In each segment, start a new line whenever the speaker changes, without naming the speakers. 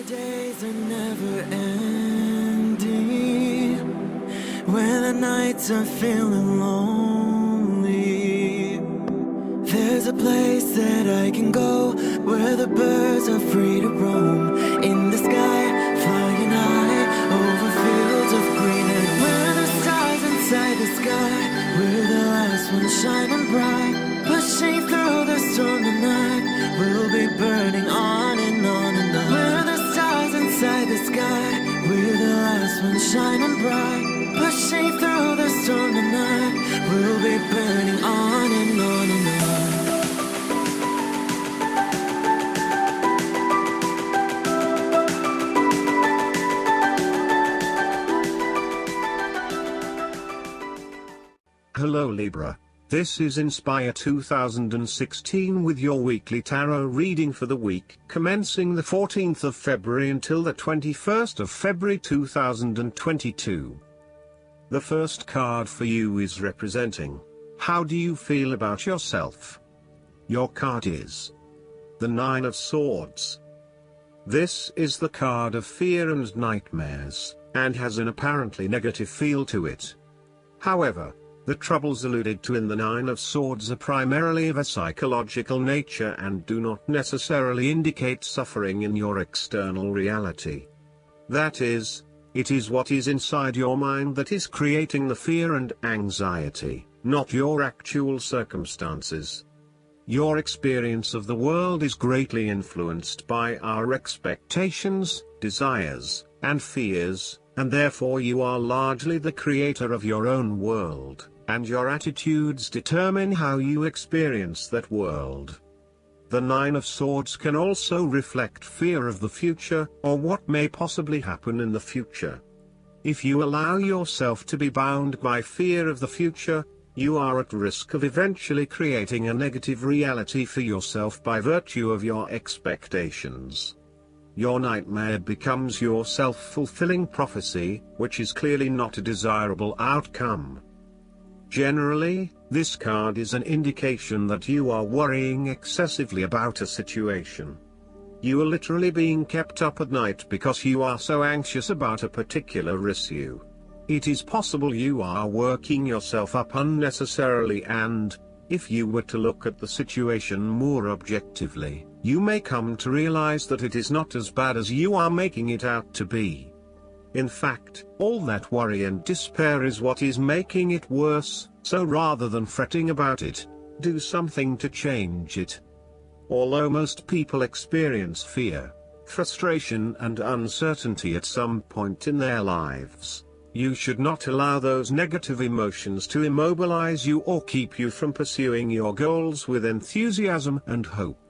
days are never ending, when the nights are feeling lonely. There's a place that I can go, where the birds are free to roam, in the sky, flying high, over fields of green. And where the stars inside the sky, we're the last ones shining bright, pushing through the storm tonight. We'll be burning on and on and on. We're the stars inside the sky, we're the last ones shining bright, pushing through the storm tonight. We'll be burning on and on and on.
Hello Libra, this is Inspire 2016 with your weekly tarot reading for the week commencing the 14th of February until the 21st of February 2022. The first card for you is representing, how do you feel about yourself? Your card is the Nine of Swords. This is the card of fear and nightmares, and has an apparently negative feel to it. However, the troubles alluded to in the Nine of Swords are primarily of a psychological nature and do not necessarily indicate suffering in your external reality. That is, it is what is inside your mind that is creating the fear and anxiety, not your actual circumstances. Your experience of the world is greatly influenced by our expectations, desires, and fears, and therefore you are largely the creator of your own world, and your attitudes determine how you experience that world. The Nine of Swords can also reflect fear of the future, or what may possibly happen in the future. If you allow yourself to be bound by fear of the future, you are at risk of eventually creating a negative reality for yourself by virtue of your expectations. Your nightmare becomes your self-fulfilling prophecy, which is clearly not a desirable outcome. Generally, this card is an indication that you are worrying excessively about a situation. You are literally being kept up at night because you are so anxious about a particular issue. It is possible you are working yourself up unnecessarily, and, if you were to look at the situation more objectively, you may come to realize that it is not as bad as you are making it out to be. In fact, all that worry and despair is what is making it worse, so rather than fretting about it, do something to change it. Although most people experience fear, frustration and uncertainty at some point in their lives, you should not allow those negative emotions to immobilize you or keep you from pursuing your goals with enthusiasm and hope.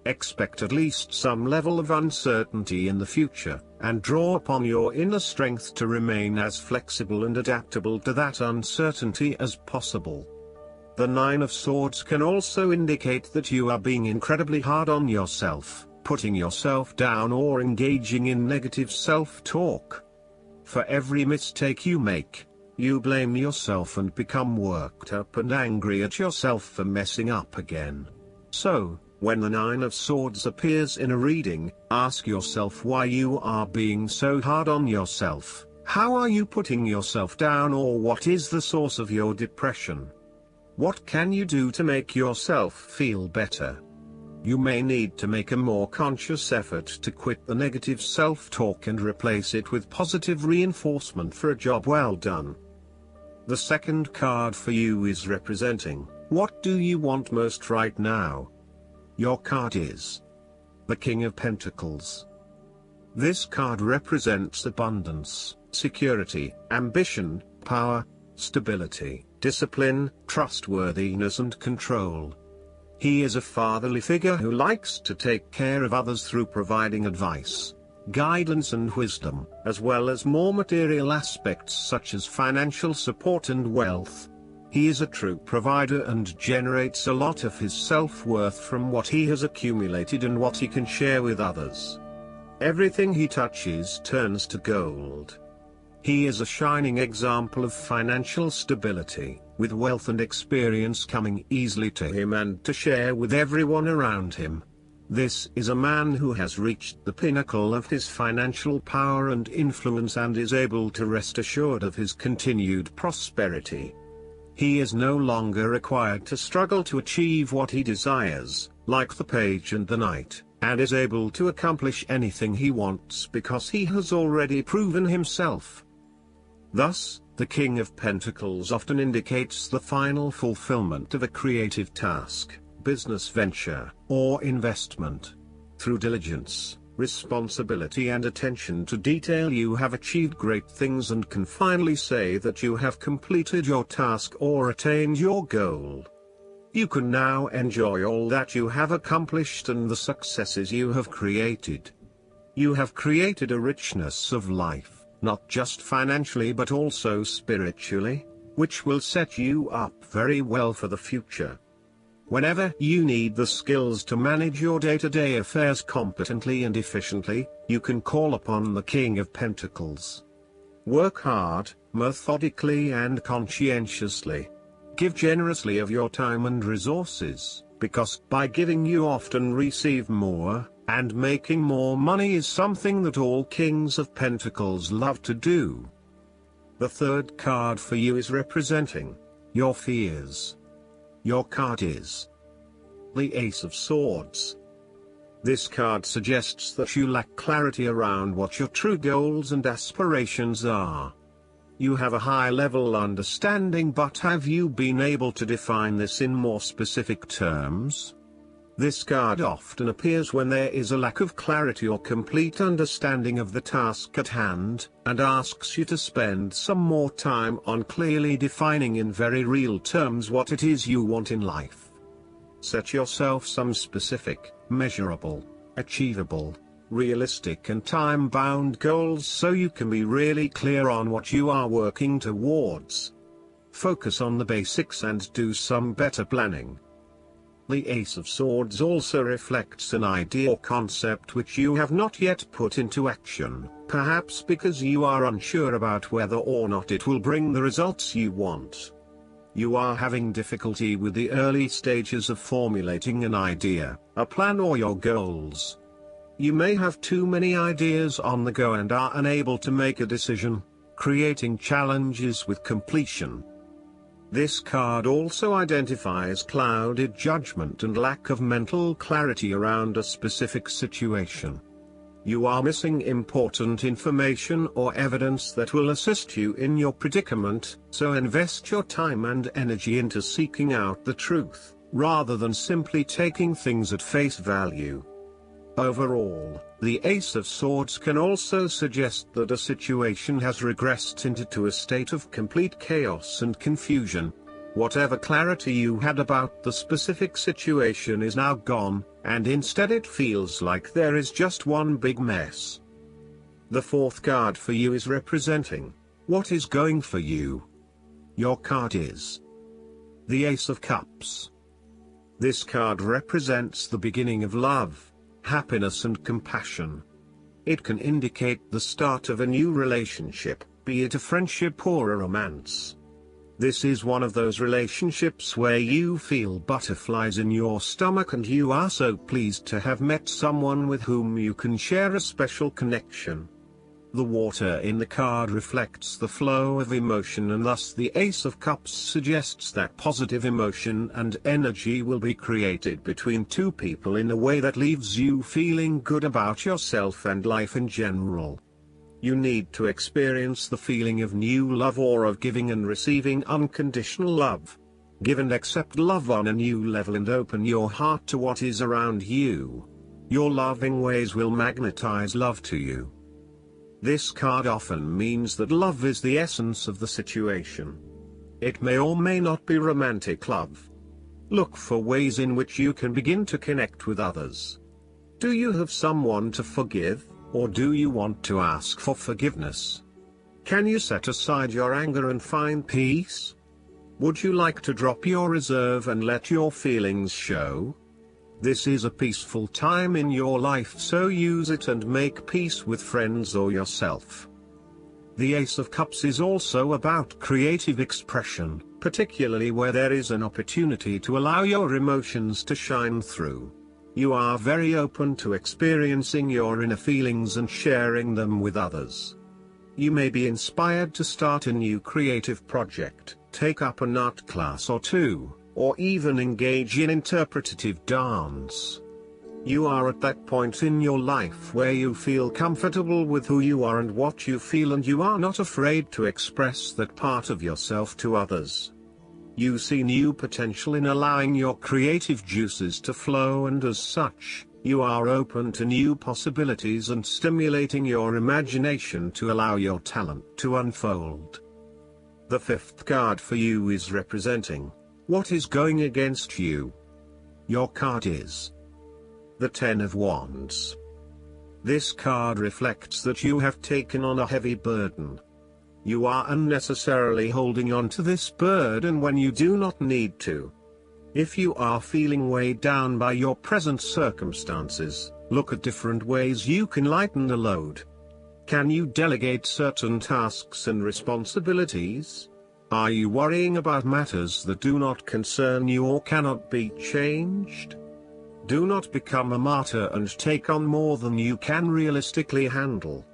Expect at least some level of uncertainty in the future, and draw upon your inner strength to remain as flexible and adaptable to that uncertainty as possible. The Nine of Swords can also indicate that you are being incredibly hard on yourself, putting yourself down or engaging in negative self-talk. For every mistake you make, you blame yourself and become worked up and angry at yourself for messing up again. So, when the Nine of Swords appears in a reading, ask yourself why you are being so hard on yourself. How are you putting yourself down, or what is the source of your depression? What can you do to make yourself feel better? You may need to make a more conscious effort to quit the negative self-talk and replace it with positive reinforcement for a job well done. The second card for you is representing, what do you want most right now? Your card is the King of Pentacles. This card represents abundance, security, ambition, power, stability, discipline, trustworthiness and control. He is a fatherly figure who likes to take care of others through providing advice, guidance and wisdom, as well as more material aspects such as financial support and wealth. He is a true provider and generates a lot of his self-worth from what he has accumulated and what he can share with others. Everything he touches turns to gold. He is a shining example of financial stability, with wealth and experience coming easily to him and to share with everyone around him. This is a man who has reached the pinnacle of his financial power and influence and is able to rest assured of his continued prosperity. He is no longer required to struggle to achieve what he desires, like the page and the knight, and is able to accomplish anything he wants because he has already proven himself. Thus, the King of Pentacles often indicates the final fulfillment of a creative task, business venture, or investment. Through diligence, responsibility and attention to detail, you have achieved great things and can finally say that you have completed your task or attained your goal. You can now enjoy all that you have accomplished and the successes you have created. You have created a richness of life, not just financially but also spiritually, which will set you up very well for the future. Whenever you need the skills to manage your day-to-day affairs competently and efficiently, you can call upon the King of Pentacles. Work hard, methodically and conscientiously. Give generously of your time and resources, because by giving you often receive more, and making more money is something that all Kings of Pentacles love to do. The third card for you is representing your fears. Your card is the Ace of Swords. This card suggests that you lack clarity around what your true goals and aspirations are. You have a high-level understanding, but have you been able to define this in more specific terms? This card often appears when there is a lack of clarity or complete understanding of the task at hand, and asks you to spend some more time on clearly defining in very real terms what it is you want in life. Set yourself some specific, measurable, achievable, realistic and time-bound goals so you can be really clear on what you are working towards. Focus on the basics and do some better planning. The Ace of Swords also reflects an idea or concept which you have not yet put into action, perhaps because you are unsure about whether or not it will bring the results you want. You are having difficulty with the early stages of formulating an idea, a plan or your goals. You may have too many ideas on the go and are unable to make a decision, creating challenges with completion. This card also identifies clouded judgment and lack of mental clarity around a specific situation. You are missing important information or evidence that will assist you in your predicament, so invest your time and energy into seeking out the truth, rather than simply taking things at face value. Overall, the Ace of Swords can also suggest that a situation has regressed into a state of complete chaos and confusion. Whatever clarity you had about the specific situation is now gone, and instead it feels like there is just one big mess. The fourth card for you is representing what is going for you. Your card is the Ace of Cups. This card represents the beginning of love, happiness and compassion. It can indicate the start of a new relationship, be it a friendship or a romance. This is one of those relationships where you feel butterflies in your stomach and you are so pleased to have met someone with whom you can share a special connection. The water in the card reflects the flow of emotion, and thus the Ace of Cups suggests that positive emotion and energy will be created between two people in a way that leaves you feeling good about yourself and life in general. You need to experience the feeling of new love or of giving and receiving unconditional love. Give and accept love on a new level and open your heart to what is around you. Your loving ways will magnetize love to you. This card often means that love is the essence of the situation. It may or may not be romantic love. Look for ways in which you can begin to connect with others. Do you have someone to forgive, or do you want to ask for forgiveness? Can you set aside your anger and find peace? Would you like to drop your reserve and let your feelings show? This is a peaceful time in your life, so use it and make peace with friends or yourself. The Ace of Cups is also about creative expression, particularly where there is an opportunity to allow your emotions to shine through. You are very open to experiencing your inner feelings and sharing them with others. You may be inspired to start a new creative project, take up an art class or two, or even engage in interpretative dance. You are at that point in your life where you feel comfortable with who you are and what you feel, and you are not afraid to express that part of yourself to others. You see new potential in allowing your creative juices to flow, and as such, you are open to new possibilities and stimulating your imagination to allow your talent to unfold. The fifth card for you is representing what is going against you. Your card is the Ten of Wands. This card reflects that you have taken on a heavy burden. You are unnecessarily holding on to this burden when you do not need to. If you are feeling weighed down by your present circumstances, look at different ways you can lighten the load. Can you delegate certain tasks and responsibilities? Are you worrying about matters that do not concern you or cannot be changed? Do not become a martyr and take on more than you can realistically handle.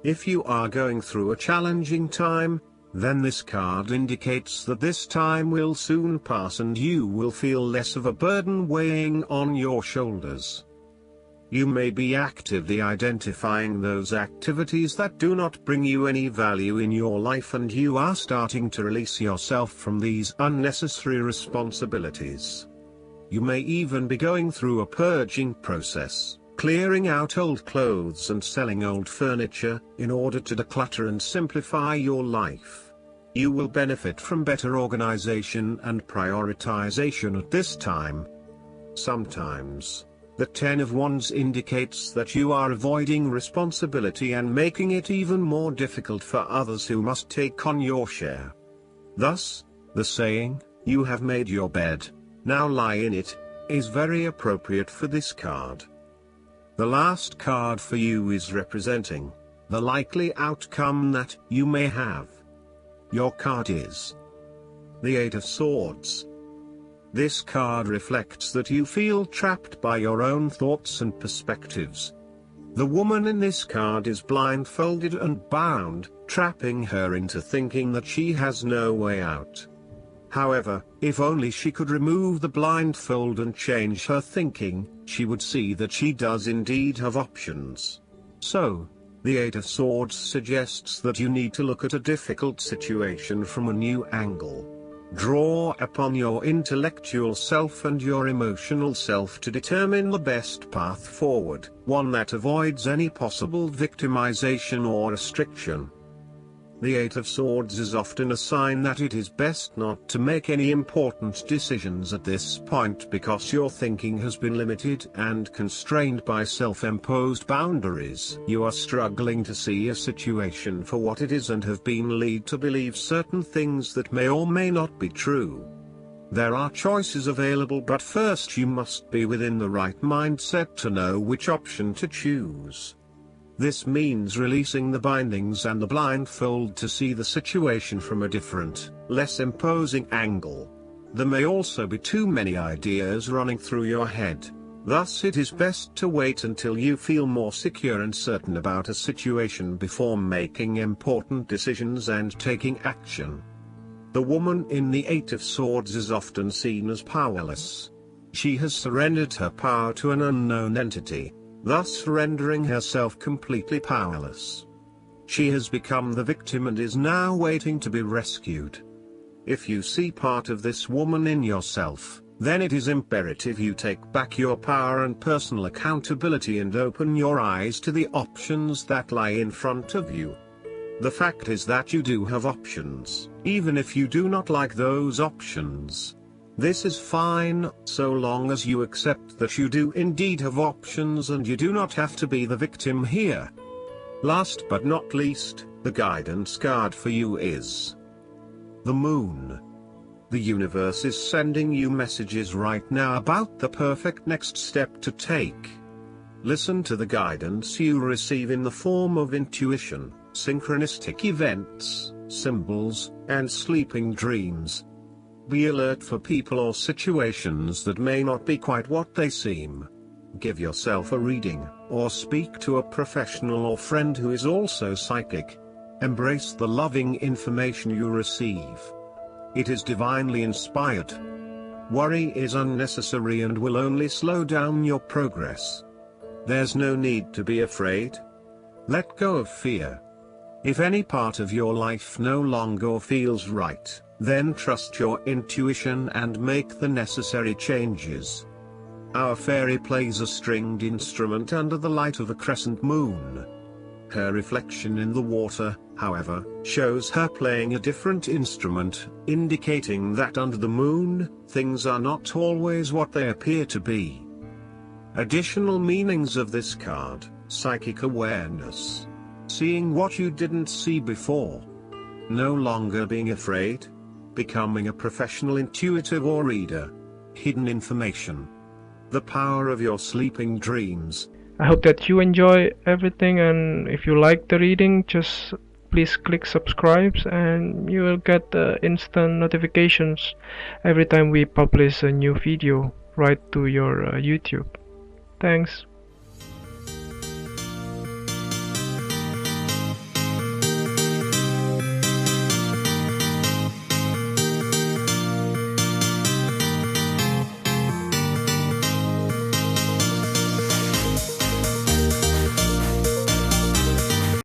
If you are going through a challenging time, then this card indicates that this time will soon pass and you will feel less of a burden weighing on your shoulders. You may be actively identifying those activities that do not bring you any value in your life, and you are starting to release yourself from these unnecessary responsibilities. You may even be going through a purging process, clearing out old clothes and selling old furniture, in order to declutter and simplify your life. You will benefit from better organization and prioritization at this time. Sometimes, the Ten of Wands indicates that you are avoiding responsibility and making it even more difficult for others who must take on your share. Thus, the saying, "You have made your bed, now lie in it," is very appropriate for this card. The last card for you is representing the likely outcome that you may have. Your card is the Eight of Swords. This card reflects that you feel trapped by your own thoughts and perspectives. The woman in this card is blindfolded and bound, trapping her into thinking that she has no way out. However, if only she could remove the blindfold and change her thinking, she would see that she does indeed have options. So, the Eight of Swords suggests that you need to look at a difficult situation from a new angle. Draw upon your intellectual self and your emotional self to determine the best path forward, one that avoids any possible victimization or restriction. The Eight of Swords is often a sign that it is best not to make any important decisions at this point because your thinking has been limited and constrained by self-imposed boundaries. You are struggling to see a situation for what it is and have been led to believe certain things that may or may not be true. There are choices available, but first you must be within the right mindset to know which option to choose. This means releasing the bindings and the blindfold to see the situation from a different, less imposing angle. There may also be too many ideas running through your head. Thus it is best to wait until you feel more secure and certain about a situation before making important decisions and taking action. The woman in the Eight of Swords is often seen as powerless. She has surrendered her power to an unknown entity, thus rendering herself completely powerless. She has become the victim and is now waiting to be rescued. If you see part of this woman in yourself, then it is imperative you take back your power and personal accountability and open your eyes to the options that lie in front of you. The fact is that you do have options, even if you do not like those options. This is fine, so long as you accept that you do indeed have options and you do not have to be the victim here. Last but not least, the guidance card for you is the Moon. The universe is sending you messages right now about the perfect next step to take. Listen to the guidance you receive in the form of intuition, synchronistic events, symbols, and sleeping dreams. Be alert for people or situations that may not be quite what they seem. Give yourself a reading, or speak to a professional or friend who is also psychic. Embrace the loving information you receive. It is divinely inspired. Worry is unnecessary and will only slow down your progress. There's no need to be afraid. Let go of fear. If any part of your life no longer feels right, then trust your intuition and make the necessary changes. Our fairy plays a stringed instrument under the light of a crescent moon. Her reflection in the water, however, shows her playing a different instrument, indicating that under the moon, things are not always what they appear to be. Additional meanings of this card: psychic awareness. Seeing what you didn't see before. No longer being afraid. Becoming a professional intuitive or reader. Hidden information. The power of your sleeping dreams.
I hope that you enjoy everything, and if you like the reading, just please click subscribe and you will get instant notifications every time we publish a new video right to your YouTube. Thanks.